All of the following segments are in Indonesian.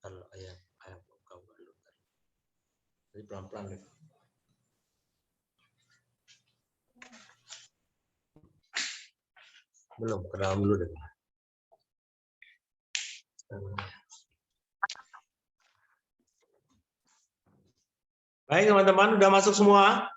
kalau ayam kau dulu. Jadi pelan-pelan nih. Belum, ke dalam dulu deh. Baik teman-teman, udah masuk semua?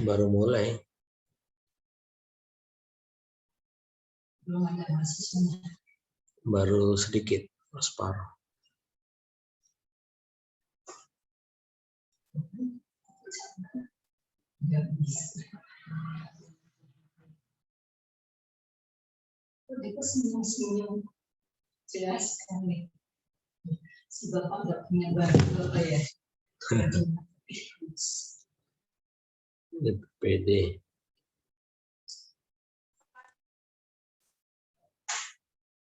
Baru mulai. Belum ada mahasiswanya. Baru sedikit, separuh. Nggak bisa. Itu senyum-senyum jelas sekali. Si bapak nggak punya baju apa ya? Pede.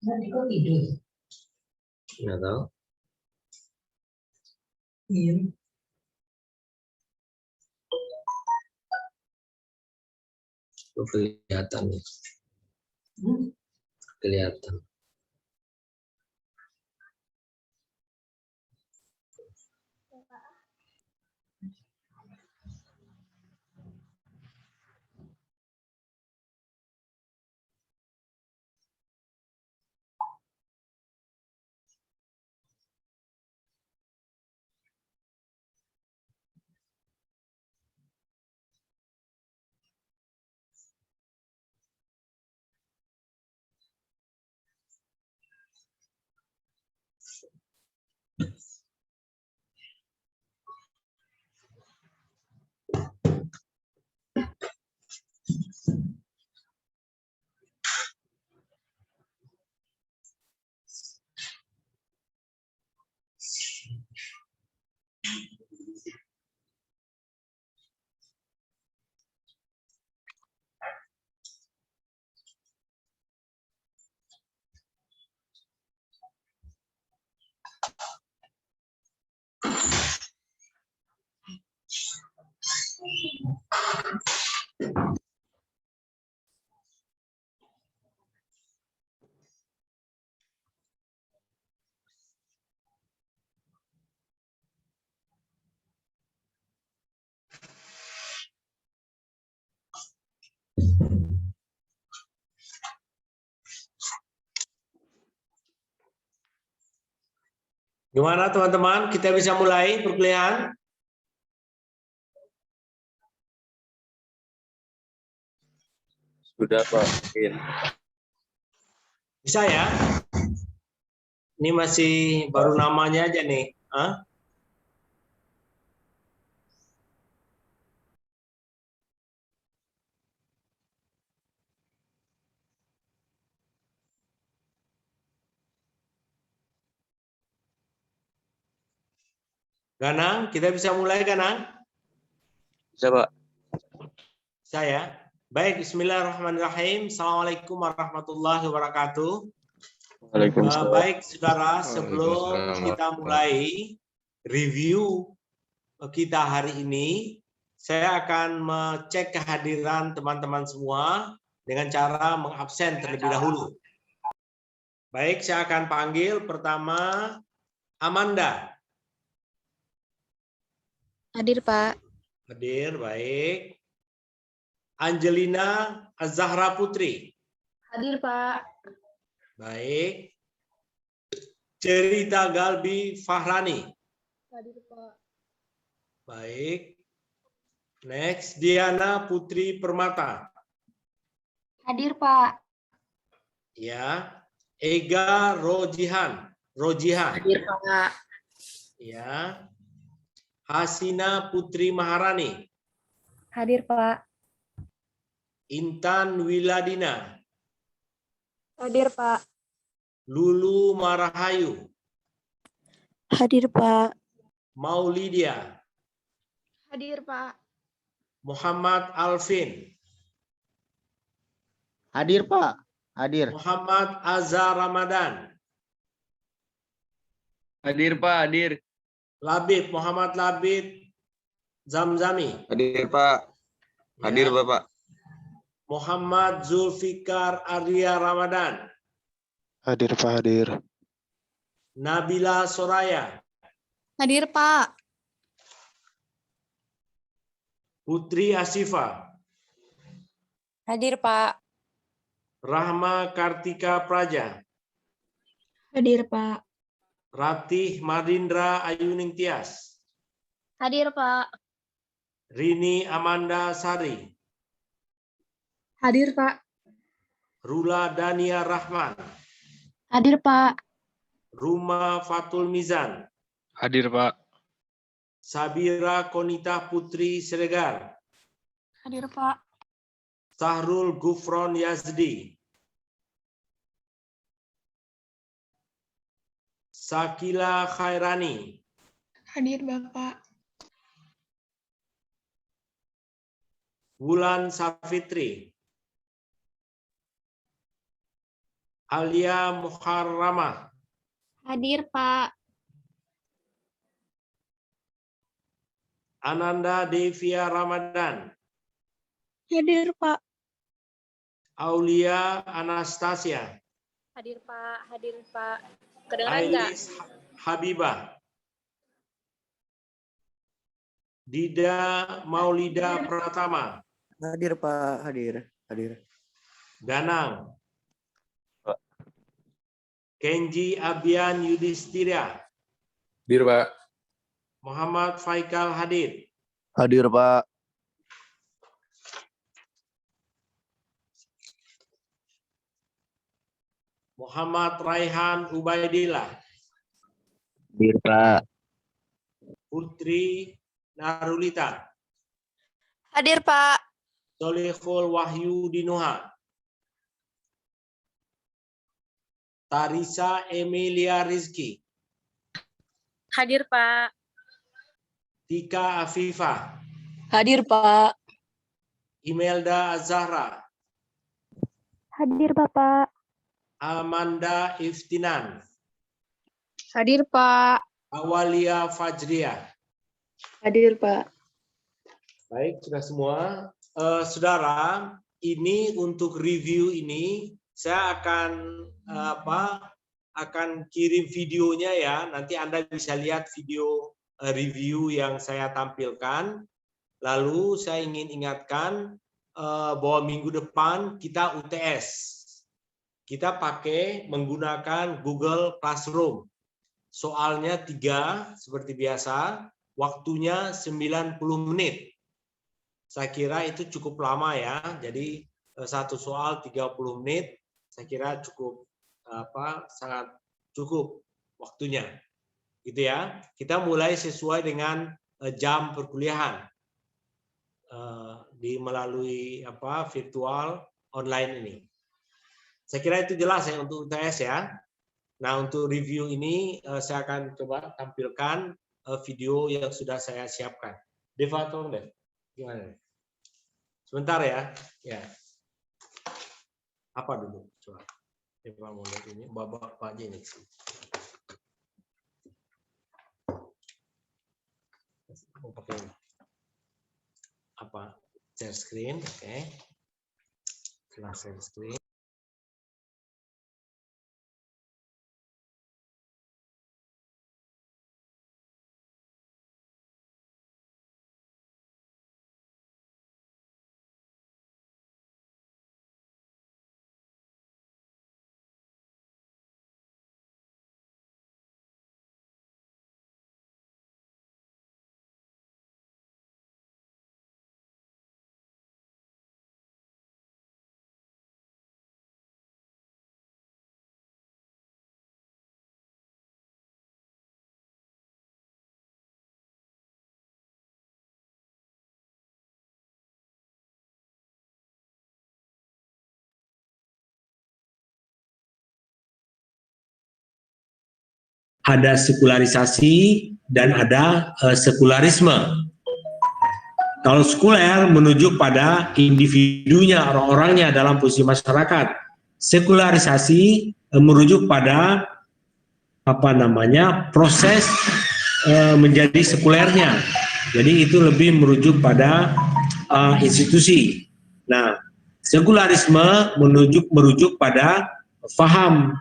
Nanti kok tidur? Nggak tahu. Iya. Kelihatan. Kelihatan. Gimana teman-teman? Kita bisa mulai perkuliahan? Sudah Pak. Mungkin. Bisa ya? Ini masih baru namanya aja nih. Hah? Ganang, kita bisa mulai Ganang? Bisa Pak. Saya. Baik, bismillahirrahmanirrahim. Assalamualaikum warahmatullahi wabarakatuh. Waalaikumsalam. Baik, saudara, sebelum Waalaikumsalam. kita mulai review kita hari ini, saya akan mengecek kehadiran teman-teman semua dengan cara mengabsen terlebih dahulu. Baik, saya akan panggil pertama Amanda. Hadir, Pak. Hadir, baik. Angelina Azahra Putri. Hadir, Pak. Baik. Cerita Galbi Fahrani. Hadir, Pak. Baik. Next, Diana Putri Permata. Hadir, Pak. Ya. Ega Rojihan. Hadir, Pak. Ya. Hasina Putri Maharani. Hadir, Pak. Intan Wiladina. Hadir, Pak. Lulu Marahayu. Hadir, Pak. Maulidia. Hadir, Pak. Muhammad Alvin. Hadir Pak, hadir. Muhammad Azhar Ramadan. Hadir Pak, hadir. Labib, Muhammad Labib Zamzami. Hadir Pak. Hadir Ya. Bapak. Muhammad Zulfikar Arya Ramadan. Hadir Pak, hadir. Nabila Soraya. Hadir, Pak. Putri Asifa. Hadir, Pak. Rahma Kartika Praja. Hadir, Pak. Ratih Marindra Ayuning Tias. Hadir, Pak. Rini Amanda Sari. Hadir, Pak. Rula Dania Rahman. Hadir, Pak. Ruma Fatul Mizan. Hadir Pak. Sabira Konita Putri Siregar. Hadir, Pak. Sahrul Gufron Yazdi. Sakila Khairani. Hadir, Bapak. Wulan Safitri. Alia Muharramah. Hadir, Pak. Ananda Devia Ramadan. Hadir, Pak. Aulia Anastasia. Hadir, Pak. Hadir, Pak. Kedengeran nggak? Ailis Habibah. Dida Maulida Pratama. Hadir Pak, hadir, hadir. Ganang. Pak. Kenji Abian Yudhistira. Hadir Pak. Muhammad Faikal hadir. Hadir Pak. Muhammad Raihan Ubaidillah. Hadir Pak. Putri Narulita. Hadir, Pak. Solihul Wahyu Dinuha. Tarisa Emilia Rizki. Hadir, Pak. Tika Afifah. Hadir, Pak. Imelda Azahra. Hadir, Bapak. Amanda Iftinan. Hadir, Pak. Awalia Fajriah. Hadir, Pak. Baik, sudah semua. Saudara, ini untuk review ini saya akan kirim videonya ya. Nanti Anda bisa lihat video review yang saya tampilkan. Lalu saya ingin ingatkan bahwa minggu depan kita UTS. Kita pakai menggunakan Google Classroom. soalnya 3 seperti biasa, waktunya 90 menit. Saya kira itu cukup lama ya. Jadi satu soal 30 menit, saya kira cukup sangat cukup waktunya. Gitu ya. Kita mulai sesuai dengan jam perkuliahan melalui virtual online ini. Saya kira itu jelas ya untuk UTS ya. Nah, untuk review ini saya akan coba tampilkan video yang sudah saya siapkan. Deva, tolong deh. Gimana? Sebentar ya. Ya. Apa dulu? Coba. Deva mau lihat ini. Bapak aja ini sih. Mau pakai apa? Share screen, oke. Setelah share screen. Ada sekularisasi dan ada sekularisme. Kalau sekuler menuju pada individunya, orang-orangnya dalam posisi masyarakat. Sekularisasi merujuk pada proses menjadi sekulernya. Jadi itu lebih merujuk pada institusi. Nah, sekularisme merujuk pada faham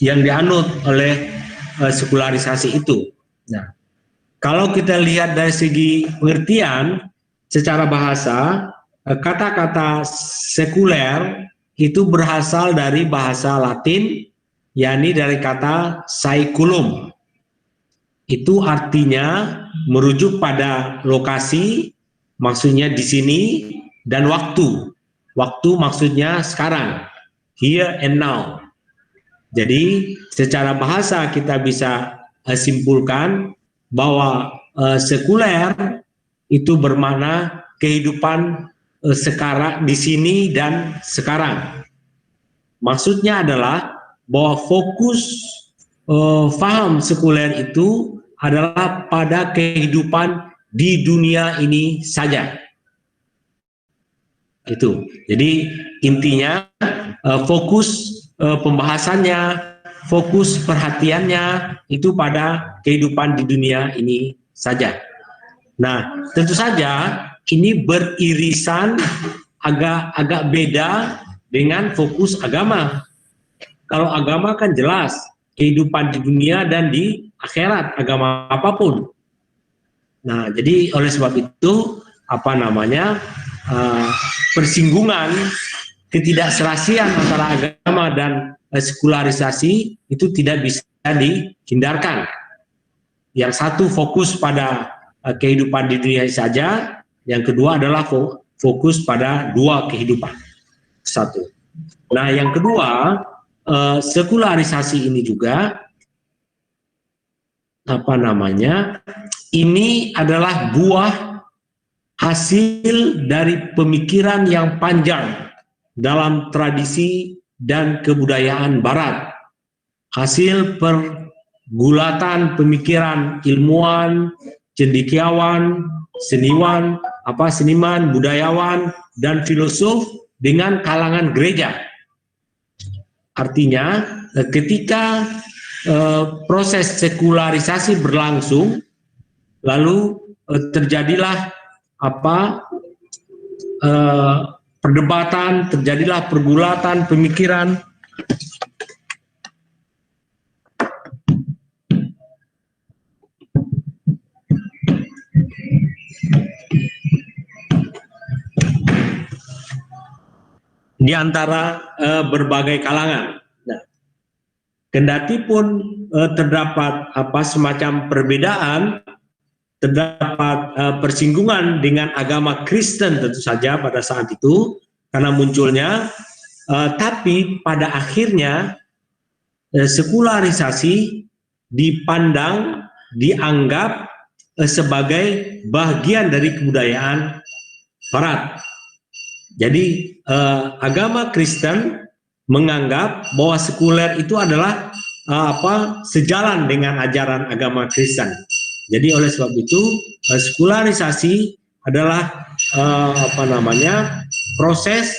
yang dianut oleh sekularisasi itu. Nah, kalau kita lihat dari segi pengertian secara bahasa, kata-kata sekuler itu berasal dari bahasa Latin, yakni dari kata saeculum. Itu artinya merujuk pada lokasi, maksudnya di sini, dan waktu. Waktu maksudnya sekarang, here and now. Jadi secara bahasa kita bisa simpulkan bahwa sekuler itu bermakna kehidupan sekarang, di sini dan sekarang. Maksudnya adalah bahwa fokus faham sekuler itu adalah pada kehidupan di dunia ini saja. Itu. Jadi intinya fokus pembahasannya, fokus perhatiannya itu pada kehidupan di dunia ini saja. Nah, tentu saja ini beririsan agak beda dengan fokus agama. Kalau agama kan jelas kehidupan di dunia dan di akhirat, agama apapun. Nah, jadi oleh sebab itu persinggungan ketidakserasian antara agama dan sekularisasi itu tidak bisa dihindarkan. Yang satu fokus pada kehidupan di dunia saja, yang kedua adalah fokus pada dua kehidupan. Satu. Nah, yang kedua, sekularisasi ini juga ini adalah buah hasil dari pemikiran yang panjang dalam tradisi dan kebudayaan Barat, hasil pergulatan pemikiran ilmuwan, cendekiawan, seniman, budayawan, dan filosof dengan kalangan gereja. Artinya, ketika proses sekularisasi berlangsung, lalu terjadilah perdebatan, terjadilah pergulatan pemikiran. Di antara berbagai kalangan. Nah, kendati pun terdapat semacam perbedaan, terdapat persinggungan dengan agama Kristen tentu saja pada saat itu karena munculnya, tapi pada akhirnya sekularisasi dipandang, dianggap sebagai bagian dari kebudayaan Barat. Jadi agama Kristen menganggap bahwa sekuler itu adalah sejalan dengan ajaran agama Kristen. Jadi oleh sebab itu sekularisasi adalah proses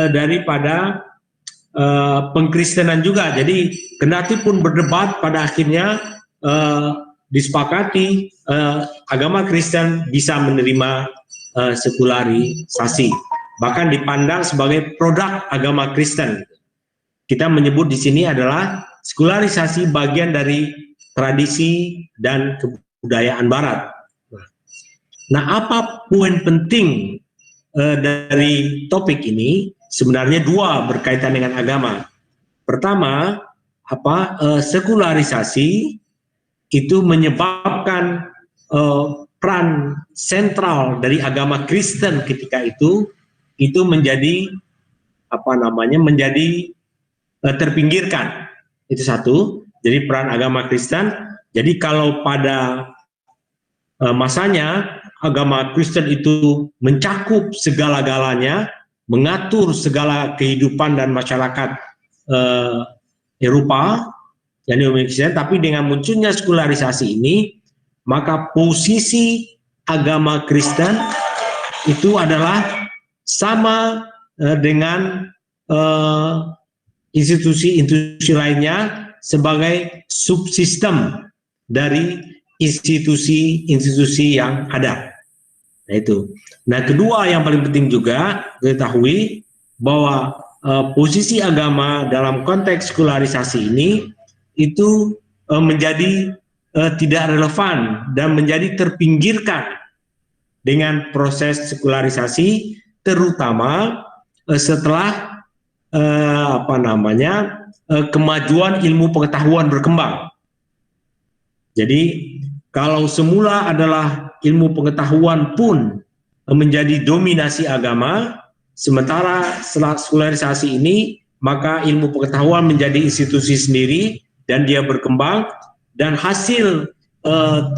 daripada pengkristenan juga. Jadi kendati pun berdebat, pada akhirnya disepakati agama Kristen bisa menerima sekularisasi, bahkan dipandang sebagai produk agama Kristen. Kita menyebut di sini adalah sekularisasi bagian dari tradisi dan kebudayaan Barat. Nah, apa poin penting dari topik ini? Sebenarnya dua berkaitan dengan agama. Pertama, sekularisasi itu menyebabkan peran sentral dari agama Kristen ketika itu menjadi terpinggirkan. Itu satu. Jadi peran agama Kristen. Jadi kalau pada masanya agama Kristen itu mencakup segala-galanya, mengatur segala kehidupan dan masyarakat Eropa, tapi dengan munculnya sekularisasi ini, maka posisi agama Kristen itu adalah sama dengan institusi-institusi lainnya sebagai subsistem dari institusi-institusi yang ada. Nah itu. Nah kedua yang paling penting juga diketahui bahwa posisi agama dalam konteks sekularisasi ini itu menjadi tidak relevan dan menjadi terpinggirkan dengan proses sekularisasi, terutama setelah kemajuan ilmu pengetahuan berkembang. Jadi kalau semula adalah ilmu pengetahuan pun menjadi dominasi agama, sementara setelah sekularisasi ini maka ilmu pengetahuan menjadi institusi sendiri dan dia berkembang, dan hasil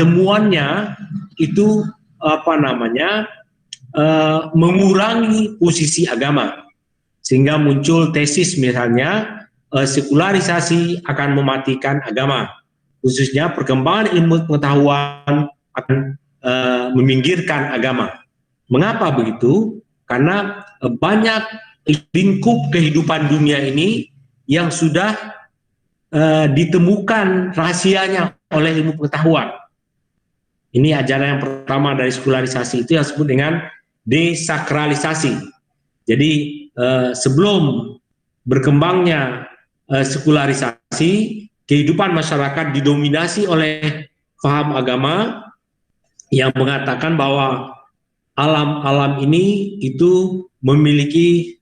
temuannya itu mengurangi posisi agama, sehingga muncul tesis misalnya sekularisasi akan mematikan agama, khususnya perkembangan ilmu pengetahuan akan meminggirkan agama. Mengapa begitu? Karena banyak lingkup kehidupan dunia ini yang sudah ditemukan rahasianya oleh ilmu pengetahuan. Ini ajaran yang pertama dari sekularisasi, itu yang disebut dengan desakralisasi. Jadi sebelum berkembangnya sekularisasi, kehidupan masyarakat didominasi oleh paham agama yang mengatakan bahwa alam-alam ini itu memiliki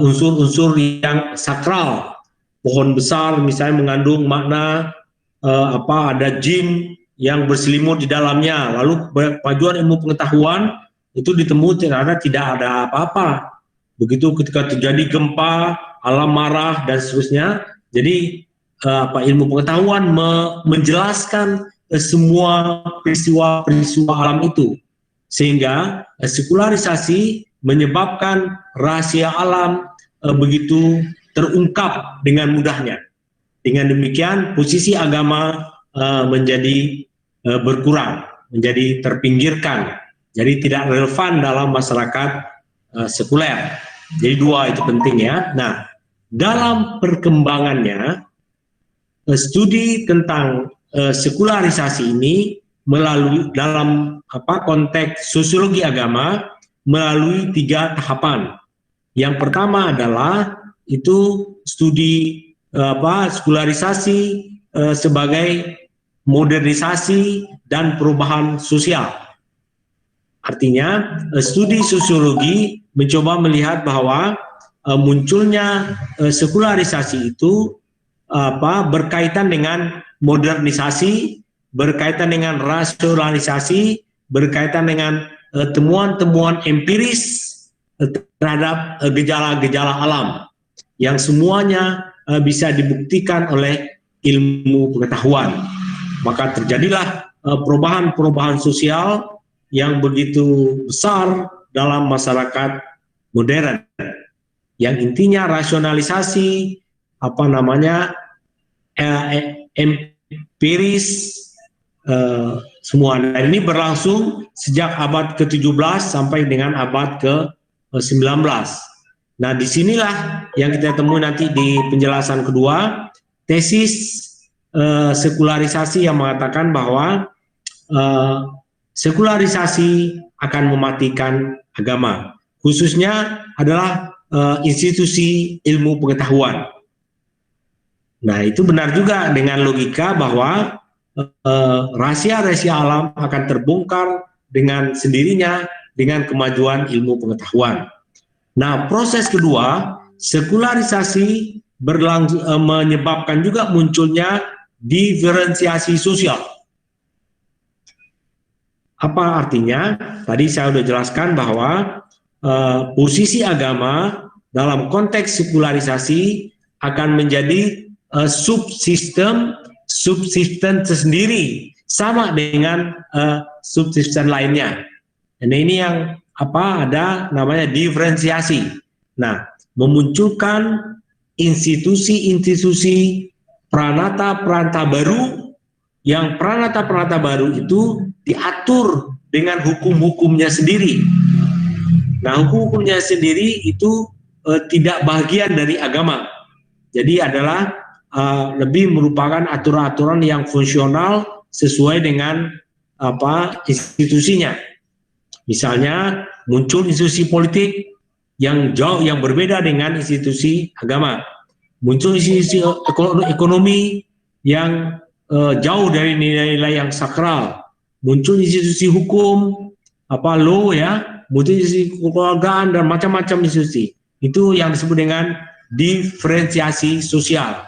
unsur-unsur yang sakral. Pohon besar misalnya mengandung makna ada jin yang berselimut di dalamnya. Lalu kemajuan ilmu pengetahuan itu ditemui ternyata tidak ada apa-apa. Begitu ketika terjadi gempa, alam marah dan seterusnya. Jadi ilmu pengetahuan menjelaskan semua peristiwa-peristiwa alam itu, sehingga sekularisasi menyebabkan rahasia alam begitu terungkap dengan mudahnya. Dengan demikian posisi agama menjadi berkurang, menjadi terpinggirkan, jadi tidak relevan dalam masyarakat sekuler. Jadi dua itu penting ya. Nah, dalam perkembangannya studi tentang sekularisasi ini melalui dalam konteks sosiologi agama melalui 3 tahapan. Yang pertama adalah itu studi sekularisasi sebagai modernisasi dan perubahan sosial. Artinya studi sosiologi mencoba melihat bahwa munculnya sekularisasi itu berkaitan dengan modernisasi, berkaitan dengan rasionalisasi, berkaitan dengan temuan-temuan empiris terhadap gejala-gejala alam yang semuanya bisa dibuktikan oleh ilmu pengetahuan. Maka terjadilah perubahan-perubahan sosial yang begitu besar dalam masyarakat modern, yang intinya rasionalisasi, empiris, semua. Dan ini berlangsung sejak abad ke-17 sampai dengan abad ke-19. Nah, disinilah yang kita temui nanti di penjelasan kedua, tesis sekularisasi yang mengatakan bahwa sekularisasi akan mematikan agama, khususnya adalah institusi ilmu pengetahuan. Nah, itu benar juga dengan logika bahwa rahasia-rahasia alam akan terbongkar dengan sendirinya dengan kemajuan ilmu pengetahuan. Nah, proses kedua, sekularisasi menyebabkan juga munculnya diferensiasi sosial. Apa artinya? Tadi saya sudah jelaskan bahwa posisi agama dalam konteks sekularisasi akan menjadi subsistem tersendiri, sama dengan subsistem lainnya. Dan ini yang ada namanya diferensiasi. Nah, memunculkan institusi-institusi pranata-pranata baru, yang pranata-pranata baru itu diatur dengan hukum-hukumnya sendiri. Nah, hukum-hukumnya sendiri itu tidak bagian dari agama. Jadi adalah lebih merupakan aturan-aturan yang fungsional sesuai dengan institusinya. Misalnya muncul institusi politik yang jauh yang berbeda dengan institusi agama. Muncul institusi ekonomi yang jauh dari nilai-nilai yang sakral. Muncul institusi hukum, law ya, muncul institusi kekeluargaan dan macam-macam institusi. Itu yang disebut dengan diferensiasi sosial.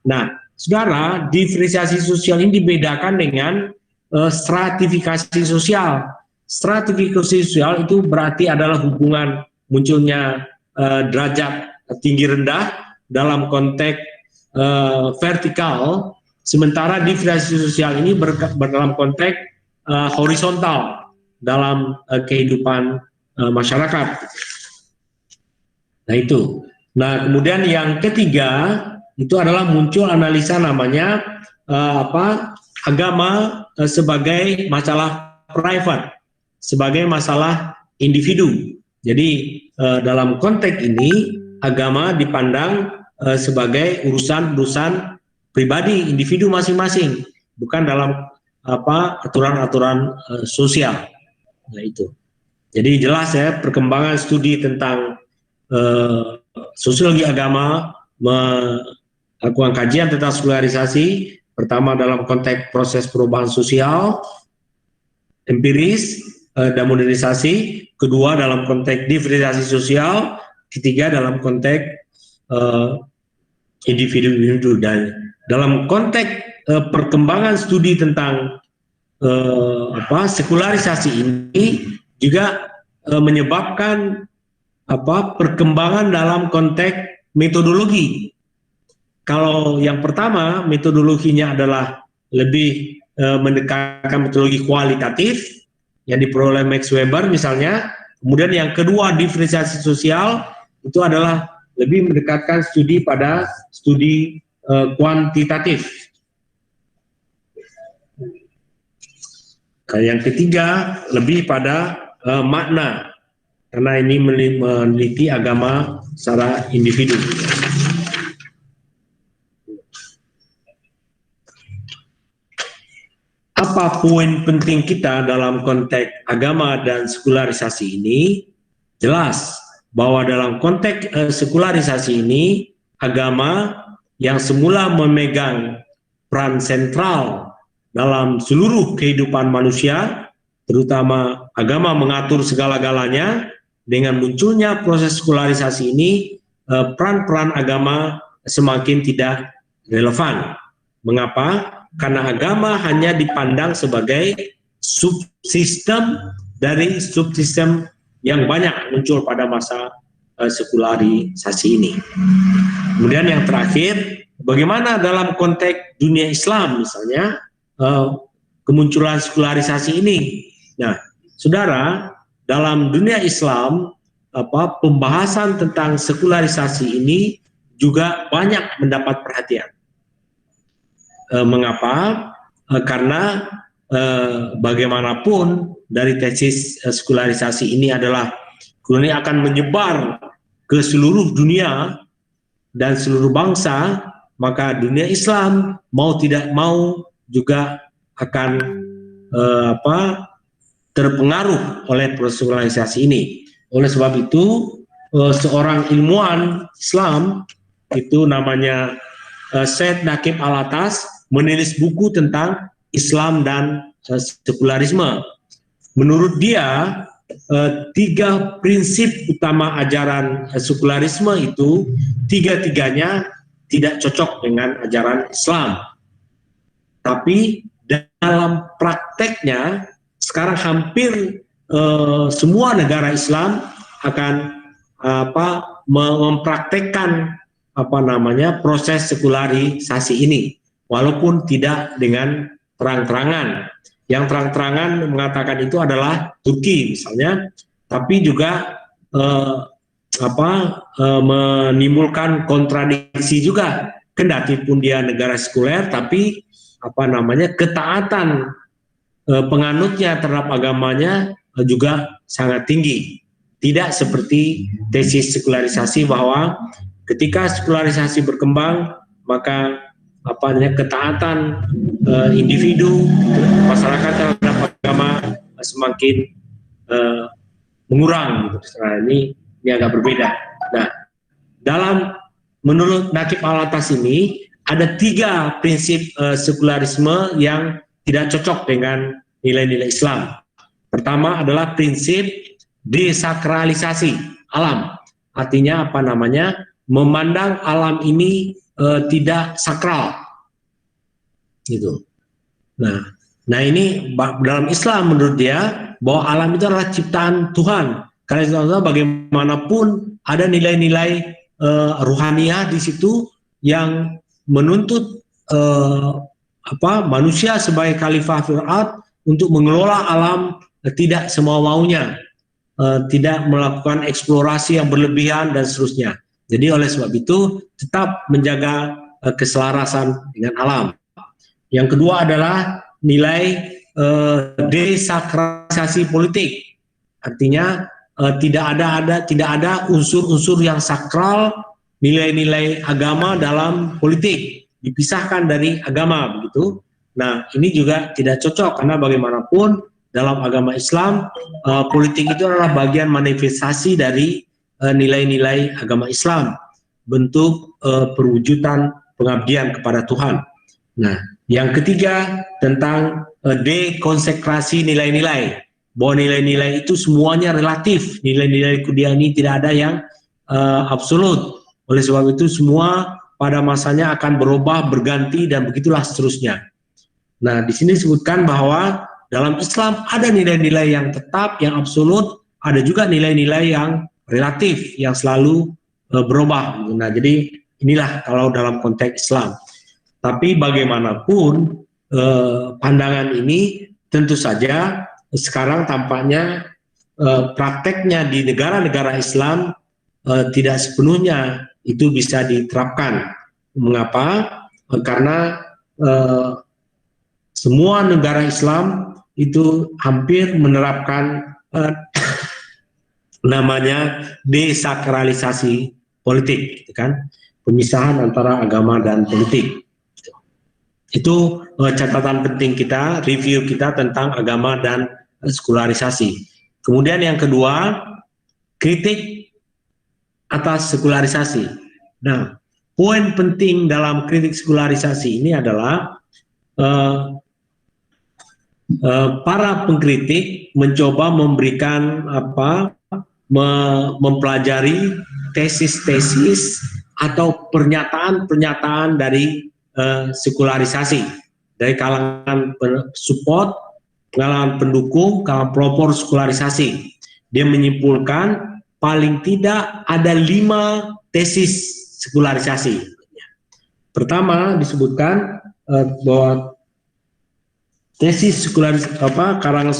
Nah, saudara, diferensiasi sosial ini dibedakan dengan stratifikasi sosial. Stratifikasi sosial itu berarti adalah hubungan munculnya derajat tinggi rendah dalam konteks vertikal, sementara diferensiasi sosial ini dalam konteks horizontal dalam kehidupan masyarakat. Nah, itu. Nah, kemudian yang ketiga itu adalah muncul analisa namanya agama sebagai masalah private, sebagai masalah individu. Jadi dalam konteks ini agama dipandang sebagai urusan pribadi individu masing-masing, bukan dalam aturan-aturan sosial. Nah, itu. Jadi jelas ya, perkembangan studi tentang sosiologi agama melakukan kajian tentang sekularisasi, pertama dalam konteks proses perubahan sosial empiris dan modernisasi, kedua dalam konteks diferensiasi sosial, ketiga dalam konteks individu-individu. Dan dalam konteks perkembangan studi tentang sekularisasi ini juga menyebabkan perkembangan dalam konteks metodologi. Kalau yang pertama metodologinya adalah lebih mendekatkan metodologi kualitatif yang diperoleh Max Weber misalnya. Kemudian yang kedua diferensiasi sosial itu adalah lebih mendekatkan studi pada studi kuantitatif. Yang ketiga lebih pada makna, karena ini meneliti agama secara individu. Apa poin penting kita dalam konteks agama dan sekularisasi ini? Jelas bahwa dalam konteks sekularisasi ini, agama yang semula memegang peran sentral dalam seluruh kehidupan manusia, terutama agama mengatur segala-galanya, dengan munculnya proses sekularisasi ini, peran-peran agama semakin tidak relevan. Mengapa? Karena agama hanya dipandang sebagai subsistem dari subsistem yang banyak muncul pada masa sekularisasi ini. Kemudian yang terakhir, bagaimana dalam konteks dunia Islam misalnya kemunculan sekularisasi ini. Nah, saudara, dalam dunia Islam pembahasan tentang sekularisasi ini juga banyak mendapat perhatian. Mengapa? Karena bagaimanapun dari tesis sekularisasi ini adalah ini akan menyebar ke seluruh dunia dan seluruh bangsa, maka dunia Islam mau tidak mau juga akan terpengaruh oleh proses sekularisasi ini. Oleh sebab itu, seorang ilmuwan Islam itu namanya Syed Naqib Al-Atas menulis buku tentang Islam dan sekularisme. Menurut dia, 3 prinsip utama ajaran sekularisme itu 3-tiganya tidak cocok dengan ajaran Islam. Tapi dalam prakteknya sekarang hampir semua negara Islam akan mempraktekkan proses sekularisasi ini, walaupun tidak dengan terang-terangan. Yang terang-terangan mengatakan itu adalah Turki misalnya, tapi juga menimbulkan kontradiksi juga. Kendati pun dia negara sekuler, tapi ketaatan penganutnya terhadap agamanya juga sangat tinggi. Tidak seperti tesis sekularisasi bahwa ketika sekularisasi berkembang, maka ketaatan individu masyarakat terhadap agama semakin mengurang. Nah, ini agak berbeda. Nah, menurut Naqib Al-Atas ini ada 3 prinsip sekularisme yang tidak cocok dengan nilai-nilai Islam. Pertama adalah prinsip desakralisasi alam. Artinya memandang alam ini tidak sakral, gitu. Nah ini dalam Islam menurut dia bahwa alam itu adalah ciptaan Tuhan. Karena itu bagaimanapun ada nilai-nilai ruhaniyah di situ yang menuntut manusia sebagai khalifah fil ard untuk mengelola alam tidak semau maunya, tidak melakukan eksplorasi yang berlebihan dan seterusnya. Jadi oleh sebab itu tetap menjaga keselarasan dengan alam. Yang kedua adalah nilai desakralisasi politik. Artinya tidak ada unsur-unsur yang sakral, nilai-nilai agama dalam politik, dipisahkan dari agama begitu. Nah, ini juga tidak cocok karena bagaimanapun dalam agama Islam politik itu adalah bagian manifestasi dari nilai-nilai agama Islam, bentuk perwujudan pengabdian kepada Tuhan. Nah, yang ketiga tentang dekonsekrasi nilai-nilai, bahwa nilai-nilai itu semuanya relatif, nilai-nilai Qudiyani tidak ada yang absolut. Oleh sebab itu semua pada masanya akan berubah, berganti, dan begitulah seterusnya. Nah, di sini disebutkan bahwa dalam Islam ada nilai-nilai yang tetap, yang absolut, ada juga nilai-nilai yang relatif yang selalu berubah. Nah, jadi inilah kalau dalam konteks Islam. Tapi bagaimanapun pandangan ini tentu saja sekarang tampaknya prakteknya di negara-negara Islam tidak sepenuhnya itu bisa diterapkan. Mengapa? Karena semua negara Islam itu hampir menerapkan namanya desakralisasi politik, gitu kan? Pemisahan antara agama dan politik. Itu catatan penting kita, review kita tentang agama dan sekularisasi. Kemudian yang kedua, kritik atas sekularisasi. Nah, poin penting dalam kritik sekularisasi ini adalah para pengkritik mencoba memberikan mempelajari tesis-tesis atau pernyataan-pernyataan dari sekularisasi dari kalangan support, kalangan pendukung, kalangan pelopor sekularisasi. Dia menyimpulkan paling tidak ada 5 tesis sekularisasi. Pertama disebutkan bahwa tesis karangan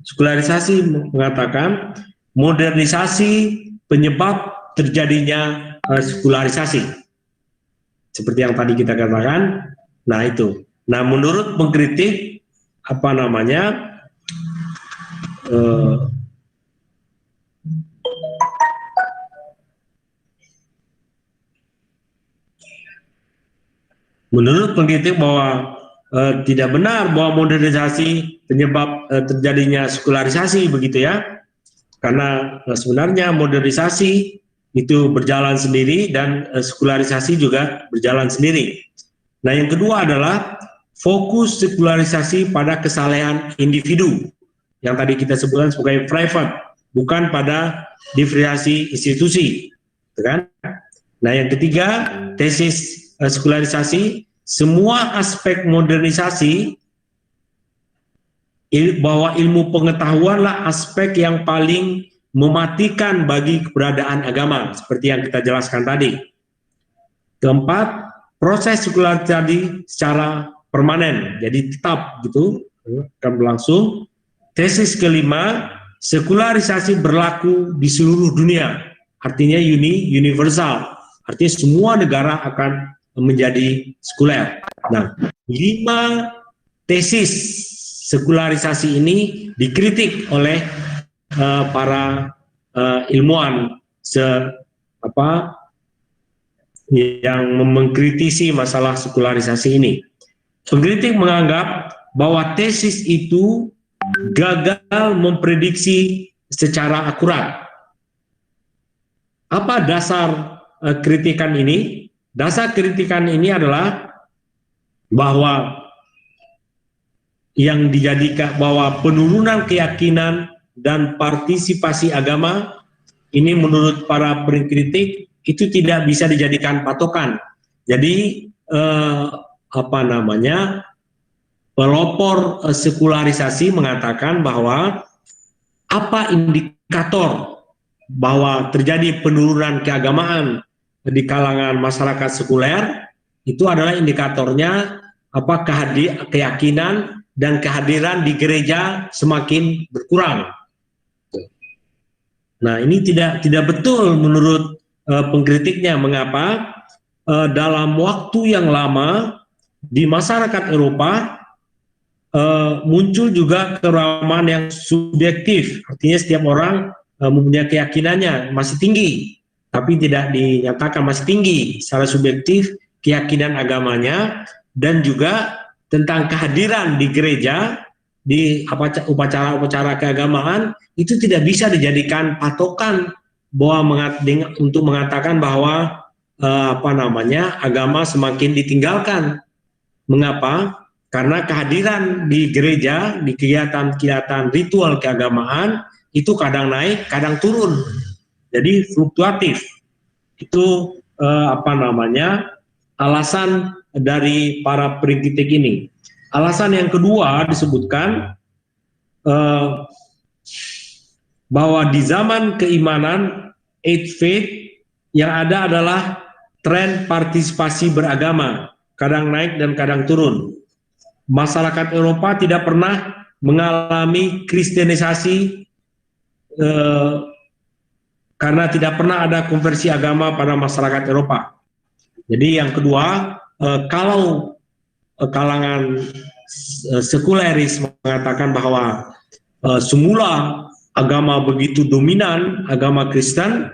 sekularisasi mengatakan modernisasi penyebab terjadinya sekularisasi. Seperti yang tadi kita katakan, nah itu. Nah, menurut pengkritik menurut pengkritik bahwa tidak benar bahwa modernisasi penyebab terjadinya sekularisasi, begitu ya. Karena sebenarnya modernisasi itu berjalan sendiri dan sekularisasi juga berjalan sendiri. Nah, yang kedua adalah fokus sekularisasi pada kesalehan individu yang tadi kita sebutkan sebagai private, bukan pada diferensiasi institusi, kan? Nah, yang ketiga, tesis sekularisasi, semua aspek modernisasi bahwa ilmu pengetahuanlah aspek yang paling mematikan bagi keberadaan agama, seperti yang kita jelaskan tadi. Keempat, proses sekularisasi secara permanen, jadi tetap gitu akan berlangsung. Tesis kelima, sekularisasi berlaku di seluruh dunia, artinya universal, artinya semua negara akan menjadi sekuler. Nah, 5 tesis sekularisasi ini dikritik oleh para ilmuwan yang mengkritisi masalah sekularisasi ini. Pengkritik menganggap bahwa tesis itu gagal memprediksi secara akurat. Apa dasar kritikan ini? Dasar kritikan ini adalah bahwa yang dijadikan bahwa penurunan keyakinan dan partisipasi agama ini menurut para pengkritik itu tidak bisa dijadikan patokan. Jadi pelopor sekularisasi mengatakan bahwa apa indikator bahwa terjadi penurunan keagamaan di kalangan masyarakat sekuler, itu adalah indikatornya keyakinan dan kehadiran di gereja semakin berkurang. Nah, ini tidak betul menurut pengkritiknya. Mengapa? Dalam waktu yang lama di masyarakat Eropa muncul juga keramahan yang subjektif, artinya setiap orang mempunyai keyakinannya masih tinggi, tapi tidak dinyatakan masih tinggi secara subjektif keyakinan agamanya, dan juga tentang kehadiran di gereja, di upacara-upacara keagamaan, itu tidak bisa dijadikan patokan bahwa untuk mengatakan bahwa agama semakin ditinggalkan. Mengapa? Karena kehadiran di gereja, di kegiatan-kegiatan ritual keagamaan, itu kadang naik, kadang turun. Jadi fluktuatif. Itu alasan dari para pengkritik ini. Alasan yang kedua disebutkan bahwa di zaman keimanan faith yang ada adalah tren partisipasi beragama, kadang naik dan kadang turun. Masyarakat Eropa tidak pernah mengalami kristenisasi karena tidak pernah ada konversi agama pada masyarakat Eropa. Jadi yang kedua, kalau kalangan sekuleris mengatakan bahwa semula agama begitu dominan, agama Kristen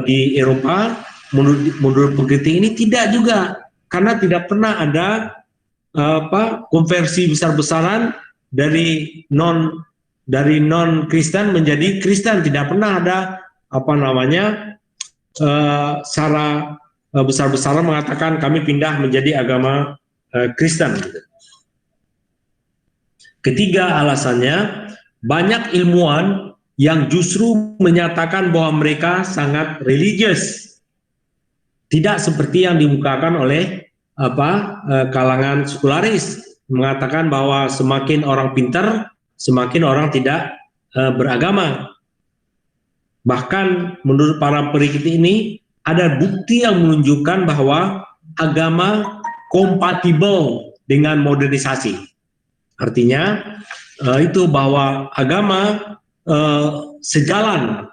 di Eropa, menurut pengkritik ini tidak juga, karena tidak pernah ada konversi besar-besaran dari non Kristen menjadi Kristen, tidak pernah ada secara besar-besaran mengatakan kami pindah menjadi agama Kristen. Ketiga alasannya, banyak ilmuwan yang justru menyatakan bahwa mereka sangat religius, tidak seperti yang dimukakan oleh kalangan sekularis, mengatakan bahwa semakin orang pintar, semakin orang tidak beragama. Bahkan menurut para peneliti ini ada bukti yang menunjukkan bahwa agama kompatibel dengan modernisasi. Artinya itu bahwa agama sejalan,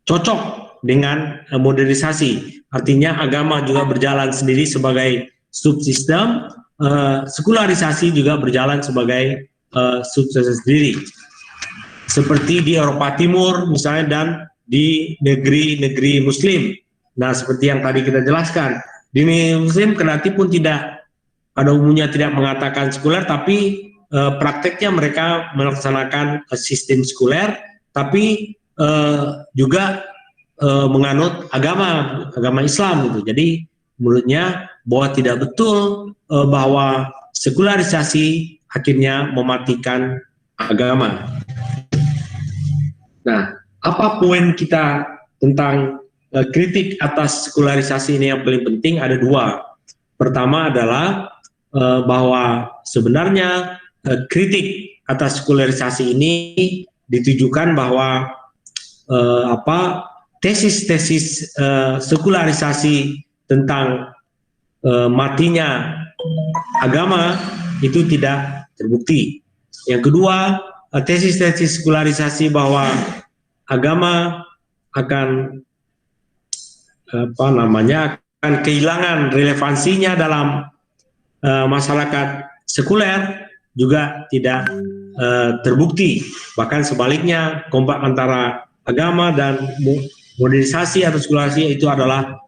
cocok dengan modernisasi. Artinya agama juga berjalan sendiri sebagai subsistem, sekularisasi juga berjalan sebagai subsistem sendiri. Seperti di Eropa Timur misalnya dan di negeri-negeri Muslim. Nah, seperti yang tadi kita jelaskan, di negeri Muslim kendati pun tidak pada umumnya tidak mengatakan sekuler, tapi prakteknya mereka melaksanakan sistem sekuler, tapi juga menganut agama Islam gitu. Jadi menurutnya bahwa tidak betul bahwa sekularisasi akhirnya mematikan agama. Nah, apa poin kita tentang kritik atas sekularisasi ini yang paling penting? Ada dua. Pertama adalah bahwa sebenarnya kritik atas sekularisasi ini ditujukan bahwa tesis-tesis sekularisasi tentang matinya agama itu tidak terbukti. Yang kedua, tesis-tesis sekularisasi bahwa agama akan akan kehilangan relevansinya dalam masyarakat sekuler juga tidak terbukti. Bahkan sebaliknya, kompak antara agama dan modernisasi atau sekularisasi itu adalah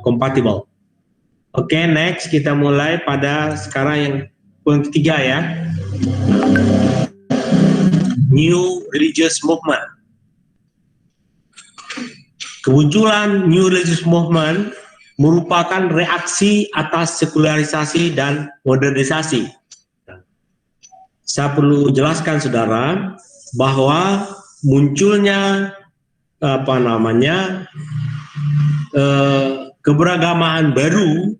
kompatibel. Oke, next kita mulai pada sekarang yang poin ketiga ya. New religious movement. Kemunculan New Religious Movement merupakan reaksi atas sekularisasi dan modernisasi. Saya perlu jelaskan saudara bahwa munculnya keberagamaan baru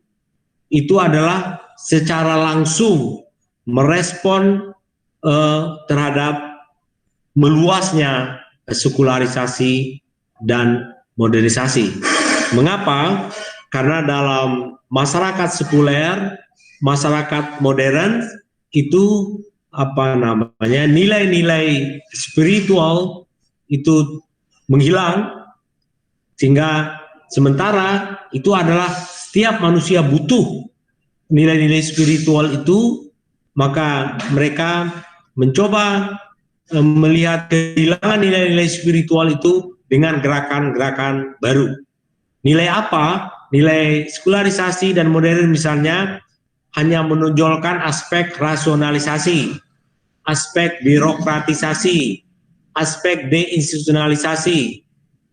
itu adalah secara langsung merespon terhadap meluasnya sekularisasi dan modernisasi. Mengapa? Karena dalam masyarakat sekuler, masyarakat modern itu nilai-nilai spiritual itu menghilang, sehingga sementara itu adalah setiap manusia butuh nilai-nilai spiritual itu, maka mereka mencoba melihat kehilangan nilai-nilai spiritual itu dengan gerakan-gerakan baru. Nilai apa? Nilai sekularisasi dan modern misalnya hanya menonjolkan aspek rasionalisasi, aspek birokratisasi, aspek deinstitusionalisasi,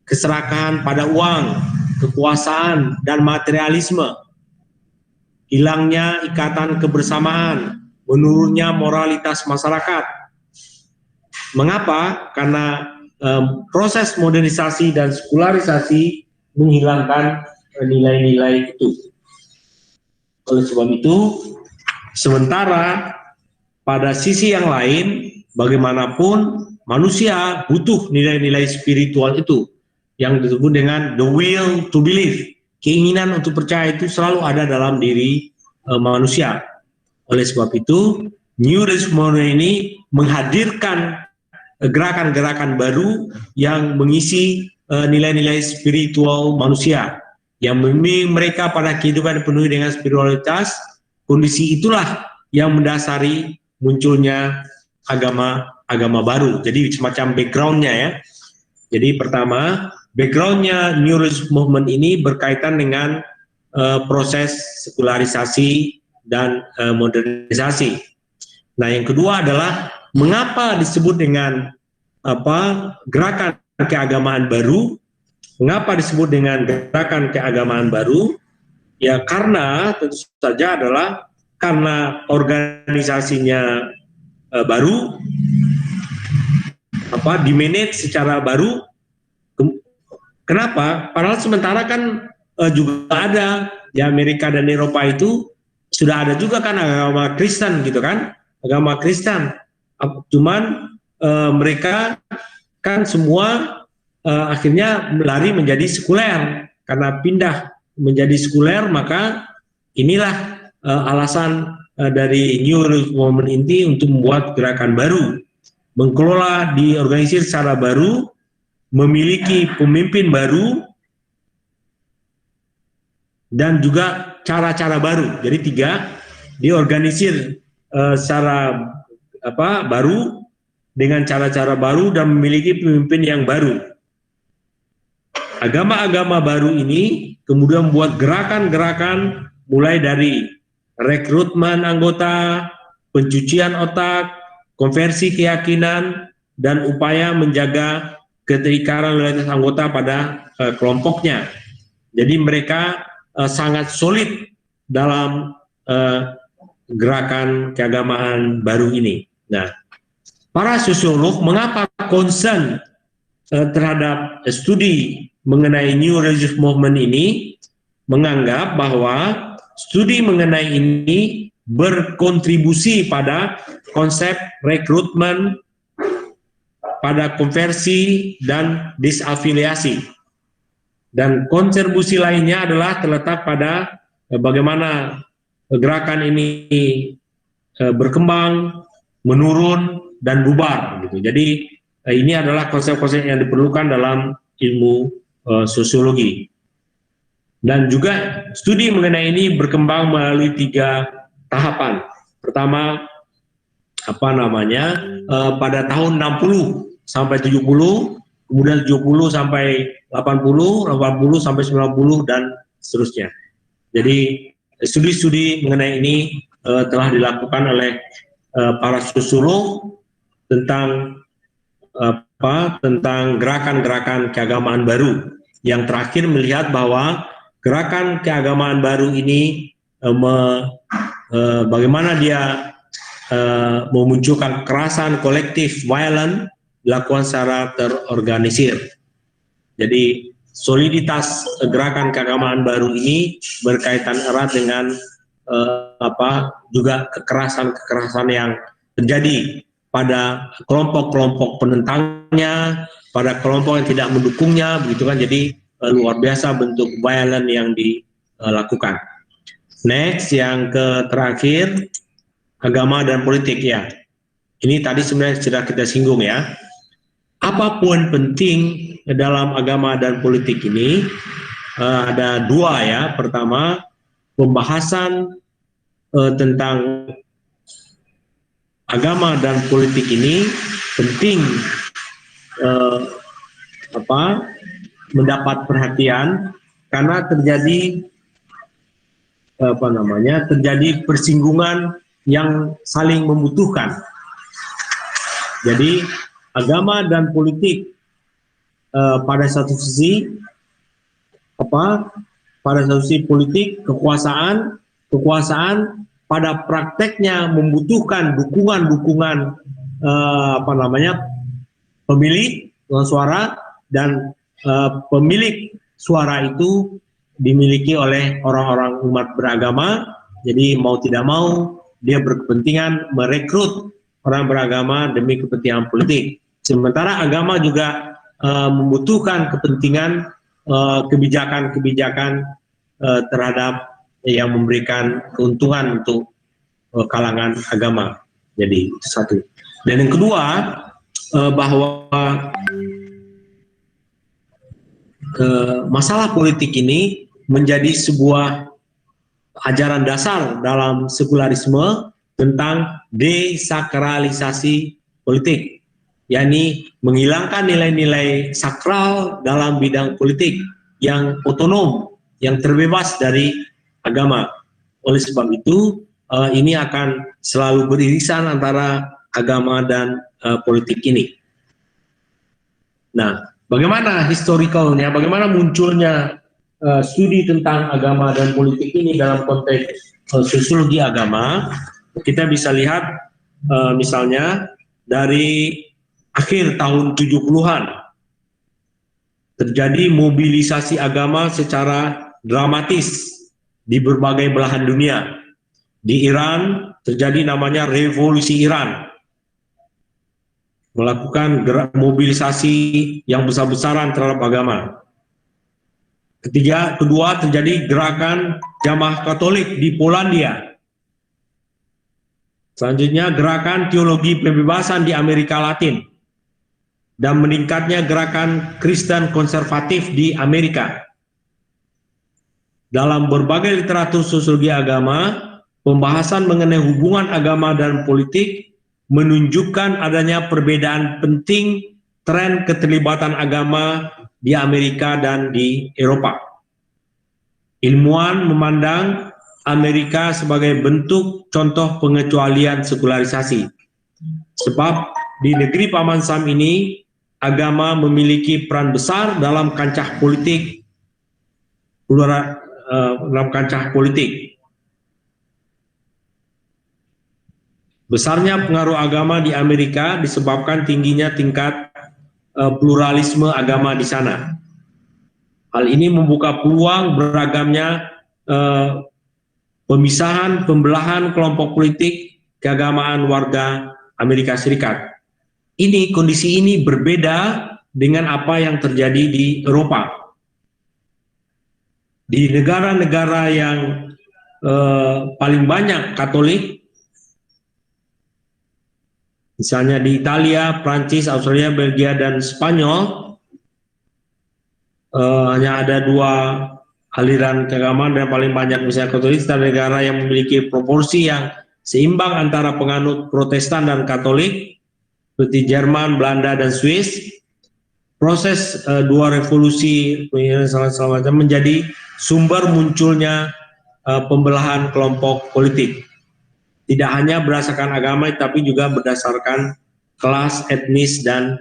keserakahan pada uang, kekuasaan, dan materialisme, hilangnya ikatan kebersamaan, menurunnya moralitas masyarakat. Mengapa? Karena proses modernisasi dan sekularisasi menghilangkan nilai-nilai itu. Oleh sebab itu, sementara pada sisi yang lain, bagaimanapun manusia butuh nilai-nilai spiritual itu yang disebut dengan the will to believe. Keinginan untuk percaya itu selalu ada dalam diri manusia. Oleh sebab itu, New Religious Movement ini menghadirkan gerakan-gerakan baru yang mengisi nilai-nilai spiritual manusia, yang membimbing mereka pada kehidupan penuh dengan spiritualitas. Kondisi itulah yang mendasari munculnya agama baru. Jadi semacam background-nya ya. Jadi pertama, background-nya New Religious Movement ini berkaitan dengan proses sekularisasi dan modernisasi. Nah, yang kedua adalah mengapa disebut dengan gerakan keagamaan baru? Mengapa disebut dengan gerakan keagamaan baru? Ya karena tentu saja adalah karena organisasinya baru, dimanage secara baru. Kenapa? Padahal sementara kan juga ada di Amerika dan Eropa itu sudah ada juga kan agama Kristen gitu kan, agama Kristen. Cuman mereka kan semua akhirnya lari menjadi sekuler. Karena pindah menjadi sekuler, maka inilah alasan dari New Religious Movement inti untuk membuat gerakan baru, mengelola, diorganisir secara baru, memiliki pemimpin baru, dan juga cara-cara baru. Jadi 3, diorganisir secara baru, dengan cara-cara baru, dan memiliki pemimpin yang baru. Agama-agama baru ini kemudian membuat gerakan-gerakan mulai dari rekrutmen anggota, pencucian otak, konversi keyakinan, dan upaya menjaga keterikatan loyalitas anggota pada kelompoknya. Jadi mereka sangat solid dalam gerakan keagamaan baru ini. Nah, para sosiolog mengapa concern terhadap studi mengenai New Religious Movement ini, menganggap bahwa studi mengenai ini berkontribusi pada konsep rekrutmen, pada konversi dan disafiliasi. Dan kontribusi lainnya adalah terletak pada bagaimana gerakan ini berkembang, menurun, dan bubar gitu. Jadi ini adalah konsep-konsep yang diperlukan dalam ilmu sosiologi. Dan juga studi mengenai ini berkembang melalui 3 tahapan. Pertama, pada tahun 60 sampai 70, kemudian 70 sampai 80, 80 sampai 90, dan seterusnya. Jadi studi-studi mengenai ini telah dilakukan oleh para sosiolog tentang gerakan-gerakan keagamaan baru. Yang terakhir melihat bahwa gerakan keagamaan baru ini bagaimana dia memunculkan kekerasan kolektif, violent, dilakukan secara terorganisir. Jadi soliditas gerakan keagamaan baru ini berkaitan erat dengan juga kekerasan-kekerasan yang terjadi pada kelompok-kelompok penentangnya, pada kelompok yang tidak mendukungnya, begitu kan. Jadi luar biasa bentuk violent yang dilakukan. Next, yang terakhir, agama dan politik ya. Ini tadi sebenarnya sudah kita singgung ya. Apa poin penting dalam agama dan politik ini? Ada 2 ya. Pertama, pembahasan tentang agama dan politik ini penting mendapat perhatian karena terjadi terjadi persinggungan yang saling membutuhkan. Jadi agama dan politik pada satu sisi politik kekuasaan pada prakteknya membutuhkan dukungan pemilik suara, dan pemilik suara itu dimiliki oleh orang-orang umat beragama. Jadi mau tidak mau dia berkepentingan merekrut orang beragama demi kepentingan politik. Sementara agama juga membutuhkan kepentingan kebijakan-kebijakan terhadap yang memberikan keuntungan untuk kalangan agama. Jadi itu satu. Dan yang kedua, bahwa masalah politik ini menjadi sebuah ajaran dasar dalam sekularisme tentang desakralisasi politik, yakni menghilangkan nilai-nilai sakral dalam bidang politik yang otonom, yang terbebas dari agama. Oleh sebab itu, ini akan selalu beririsan antara agama dan politik ini. Nah, bagaimana historicalnya, bagaimana munculnya studi tentang agama dan politik ini dalam konteks sosiologi agama? Kita bisa lihat misalnya dari akhir tahun 70-an terjadi mobilisasi agama secara dramatis di berbagai belahan dunia. Di Iran terjadi namanya revolusi Iran, melakukan mobilisasi yang besar-besaran terhadap agama. Kedua terjadi gerakan Jamaah Katolik di Polandia. Selanjutnya gerakan teologi pembebasan di Amerika Latin dan meningkatnya gerakan Kristen konservatif di Amerika. Dalam berbagai literatur sosiologi agama, pembahasan mengenai hubungan agama dan politik menunjukkan adanya perbedaan penting tren keterlibatan agama di Amerika dan di Eropa. Ilmuwan memandang Amerika sebagai bentuk contoh pengecualian sekularisasi. Sebab di negeri Paman Sam ini, agama memiliki peran besar dalam kancah politik, Besarnya pengaruh agama di Amerika disebabkan tingginya tingkat pluralisme agama di sana. Hal ini membuka peluang beragamnya pembelahan kelompok politik keagamaan warga Amerika Serikat. Kondisi ini berbeda dengan apa yang terjadi di Eropa. Di negara-negara yang paling banyak Katolik, misalnya di Italia, Prancis, Australia, Belgia, dan Spanyol, hanya ada 2 aliran keagamaan dan paling banyak misalnya Katolik, dan negara yang memiliki proporsi yang seimbang antara penganut Protestan dan Katolik seperti Jerman, Belanda, dan Swiss. Proses 2 revolusi menjadi sumber munculnya pembelahan kelompok politik. Tidak hanya berdasarkan agama, tapi juga berdasarkan kelas, etnis, dan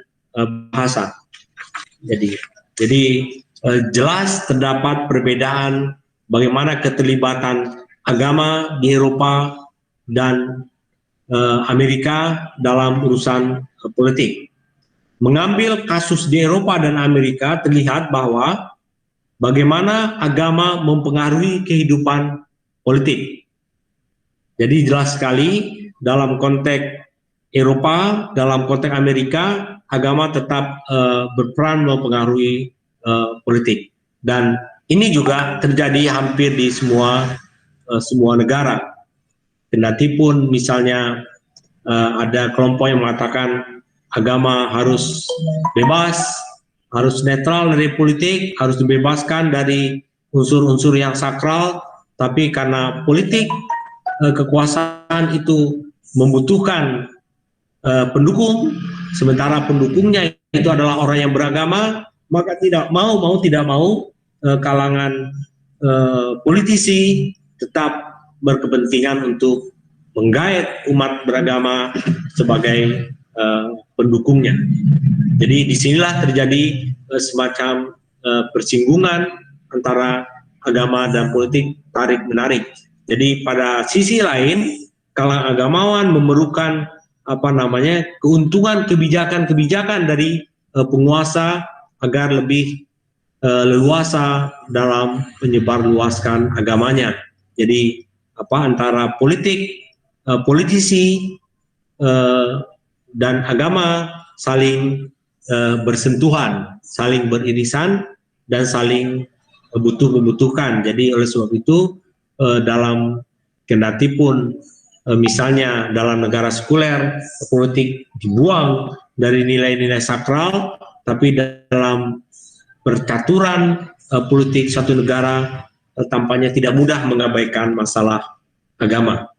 bahasa. Jadi jelas terdapat perbedaan bagaimana keterlibatan agama di Eropa dan Amerika dalam urusan politik. Mengambil kasus di Eropa dan Amerika, terlihat bahwa bagaimana agama mempengaruhi kehidupan politik. Jadi jelas sekali dalam konteks Eropa, dalam konteks Amerika, agama tetap berperan mempengaruhi politik. Dan ini juga terjadi hampir di semua negara. Kendati pun misalnya ada kelompok yang mengatakan agama harus bebas, harus netral dari politik, harus dibebaskan dari unsur-unsur yang sakral, tapi karena politik, kekuasaan itu membutuhkan pendukung, sementara pendukungnya itu adalah orang yang beragama, maka tidak mau kalangan politisi tetap berkepentingan untuk menggait umat beragama sebagai pendukungnya. Jadi disinilah terjadi semacam persinggungan antara agama dan politik, tarik-menarik. Jadi pada sisi lain, kalangan agamawan memerlukan keuntungan kebijakan-kebijakan dari penguasa agar lebih leluasa dalam menyebarluaskan agamanya. Jadi antara politisi dan agama saling bersentuhan, saling beririsan, dan saling membutuhkan. Jadi oleh sebab itu dalam kendati pun misalnya dalam negara sekuler politik dibuang dari nilai-nilai sakral, tapi dalam percaturan politik suatu negara tampaknya tidak mudah mengabaikan masalah agama,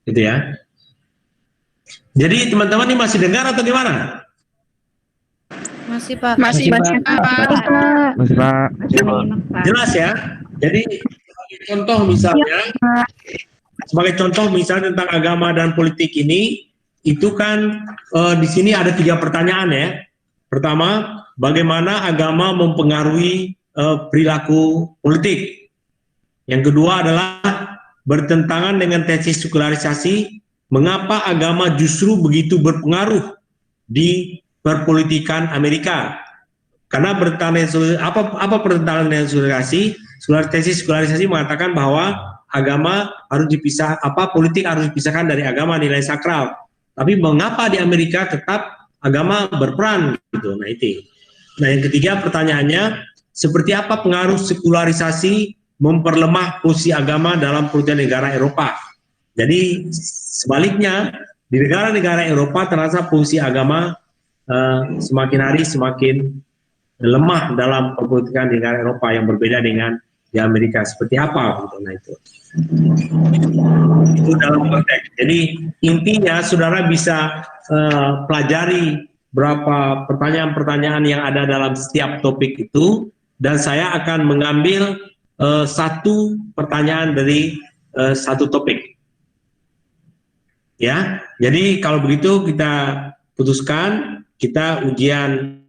gitu ya. Jadi teman-teman ini masih dengar atau gimana? Masih Pak. Masih, Pak. Jelas ya. Jadi sebagai contoh misalnya tentang agama dan politik ini, itu kan di sini ada 3 pertanyaan ya. Pertama, bagaimana agama mempengaruhi perilaku politik. Yang kedua adalah bertentangan dengan tesis sekularisasi, mengapa agama justru begitu berpengaruh di perpolitikan Amerika. Karena apa pertentangan dengan sekularisasi? Tesis sekularisasi mengatakan bahwa agama harus dipisah, politik harus dipisahkan dari agama, nilai sakral. Tapi mengapa di Amerika tetap agama berperan gitu? Nah itu. Nah yang ketiga pertanyaannya, seperti apa pengaruh sekularisasi memperlemah posisi agama dalam politik negara Eropa? Jadi sebaliknya di negara-negara Eropa terasa posisi agama semakin hari semakin lemah dalam perpolitikan negara Eropa yang berbeda dengan di Amerika. Seperti apa? Gitu. Nah itu dalam konteks. Jadi intinya saudara bisa pelajari berapa pertanyaan-pertanyaan yang ada dalam setiap topik itu, dan saya akan mengambil satu pertanyaan dari satu topik. Ya, jadi kalau begitu kita putuskan, kita ujian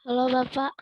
Halo Bapak.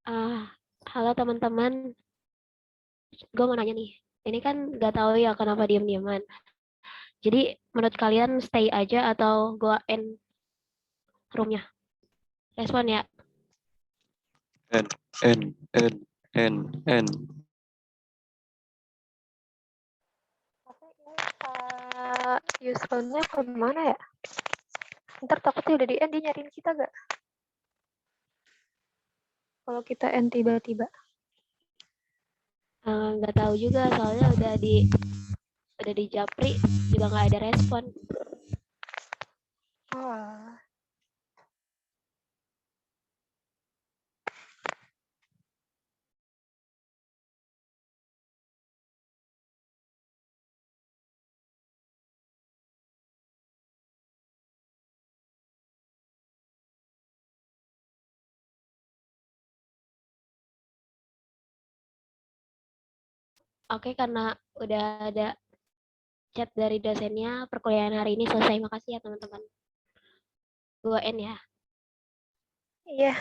Halo teman-teman, gue mau nanya nih. Ini kan nggak tahu ya kenapa diam-diaman. Jadi menurut kalian stay aja atau gue end roomnya? Respon ya. N. Tapi ini Pak Yusronnya kemana ya? Ntar takutnya udah di end dia nyariin kita gak? Kalau kita end tiba-tiba. Nggak tahu juga soalnya udah di japri juga nggak ada respon. Oh. Oke, karena udah ada chat dari dosennya, perkuliahan hari ini selesai. Makasih ya teman-teman. Gue end ya. Iya.